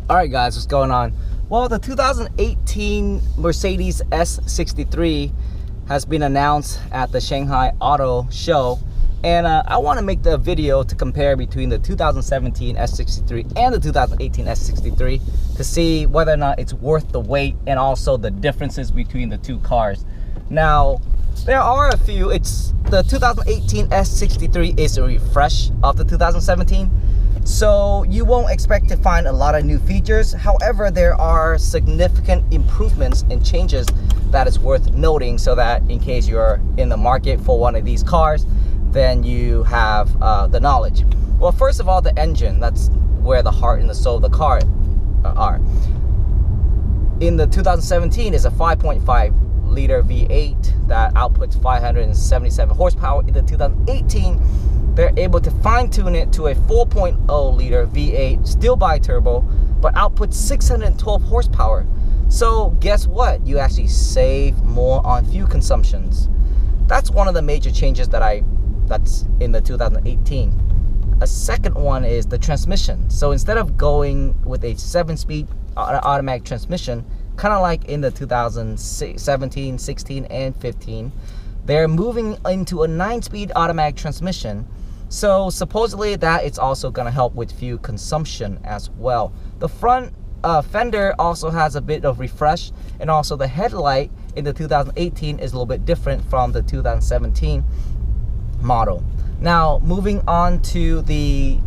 Alright guys, what's going on? Well, the 2018 Mercedes S63 has been announced at the Shanghai Auto Show, and I want to make the video to compare between the 2017 S63 and the 2018 S63 to see whether or not it's worth the wait and also the differences between the two cars. Now, there are a few. The 2018 S63 is a refresh of the 2017. So you won't expect to find a lot of new features. However, there are significant improvements and changes that is worth noting, so that in case you're in the market for one of these cars, then you have the knowledge. Well, first of all, the engine. That's where the heart and the soul of the car are. In the 2017 is a 5.5 liter V8 that outputs 577 horsepower. In the 2018, they're able to fine-tune it to a 4.0 liter V8, still bi-turbo, but outputs 612 horsepower. So guess what? You actually save more on fuel consumptions. That's one of the major changes that's in the 2018. A second one is the transmission. So instead of going with a 7-speed automatic transmission, kind of like in the 2017, 16, and 15, they're moving into a 9-speed automatic transmission. So supposedly that it's also going to help with fuel consumption as well. The front fender also has a bit of refresh, and also the headlight in the 2018 is a little bit different from the 2017 model. Now, moving on to the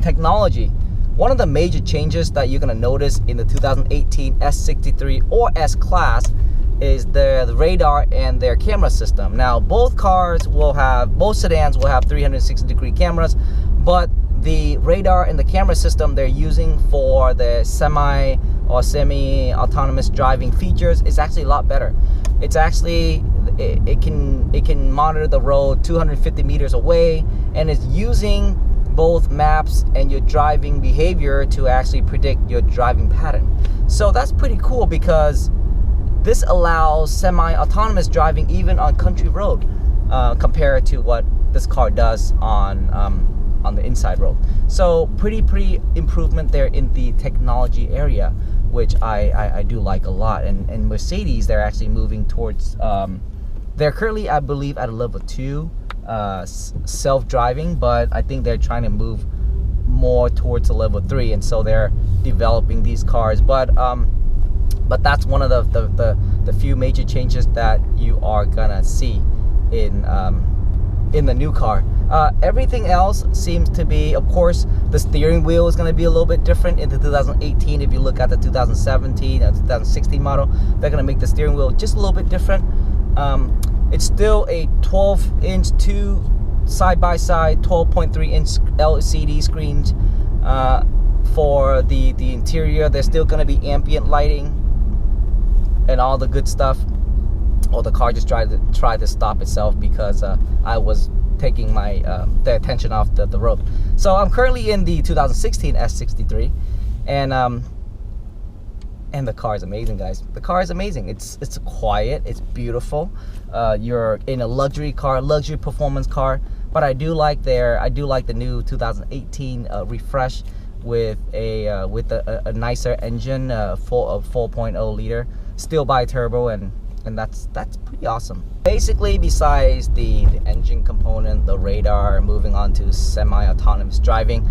technology. One of the major changes that you're going to notice in the 2018 S63 or S-Class is the radar and their camera system. Now, both sedans will have 360-degree cameras, but the radar and the camera system they're using for the semi-autonomous driving features is actually a lot better. It's actually it can monitor the road 250 meters away, and it's using both maps and your driving behavior to actually predict your driving pattern. So that's pretty cool, because this allows semi-autonomous driving even on country road, compared to what this car does on the inside road. So pretty improvement there in the technology area, which I do like a lot. And Mercedes, they're actually moving towards, they're currently, I believe, at a level 2 self-driving, but I think they're trying to move more towards a level 3, and so they're developing these cars. But that's one of the few major changes that you are gonna see in the new car. Everything else seems to be, of course, the steering wheel is gonna be a little bit different in the 2018. If you look at the 2017 and 2016 model, they're gonna make the steering wheel just a little bit different. It's still a 12-inch, two side-by-side 12.3-inch LCD screens. For the interior, there's still gonna be ambient lighting and all the good stuff. Or the car just tried to stop itself because I was taking the attention off the road. So I'm currently in the 2016 S63, and the car is amazing, guys. The car is amazing. It's quiet, it's beautiful. You're in a luxury car, luxury performance car. But I do like the new 2018 refresh with a nicer engine, 4.0 liter, still bi-turbo, and that's pretty awesome. Basically, besides the engine component, the radar, moving on to semi-autonomous driving,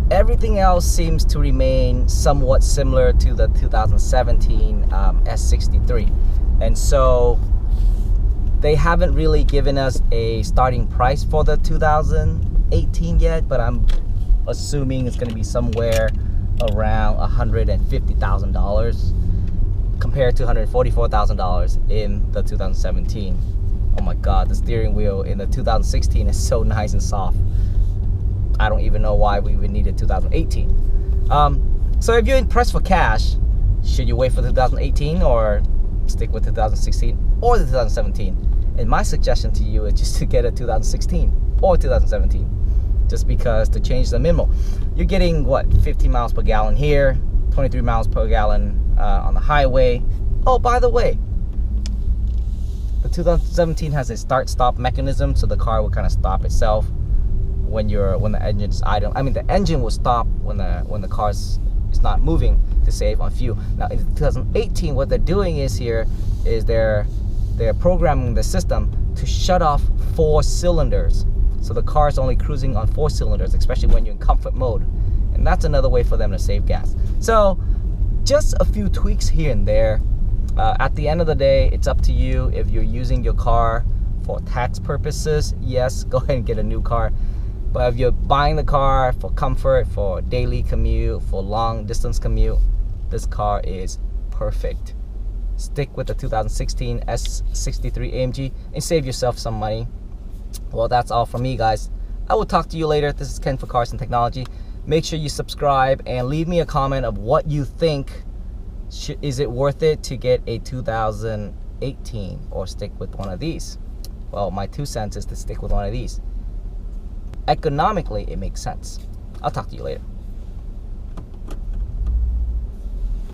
everything else seems to remain somewhat similar to the 2017 S63. And so they haven't really given us a starting price for the 2018 yet, but I'm assuming it's going to be somewhere around $150,000 compared to $144,000 in the 2017. Oh my god, the steering wheel in the 2016 is so nice and soft. I don't even know why we would need a 2018. So if you're pressed for cash, should you wait for 2018 or stick with 2016 or the 2017? And my suggestion to you is just to get a 2016 or 2017, just because to change the minimal, you're getting what, 15 miles per gallon here, 23 miles per gallon on the highway. Oh, by the way, the 2017 has a start-stop mechanism, so the car will kind of stop itself when the engine's idle. I mean, the engine will stop when the car is not moving to save on fuel. Now in 2018, what they're doing is they're programming the system to shut off 4 cylinders. So the car is only cruising on 4 cylinders, especially when you're in comfort mode. And that's another way for them to save gas. So just a few tweaks here and there. At the end of the day, it's up to you. If you're using your car for tax purposes, yes, go ahead and get a new car. But if you're buying the car for comfort, for daily commute, for long distance commute, this car is perfect. Stick with the 2016 S63 AMG and save yourself some money. Well, that's all from me, guys. I will talk to you later. This is Ken for Cars and Technology. Make sure you subscribe and leave me a comment of what you think. Is it worth it to get a 2018 or stick with one of these? Well, my 2 cents is to stick with one of these. Economically, it makes sense. I'll talk to you later.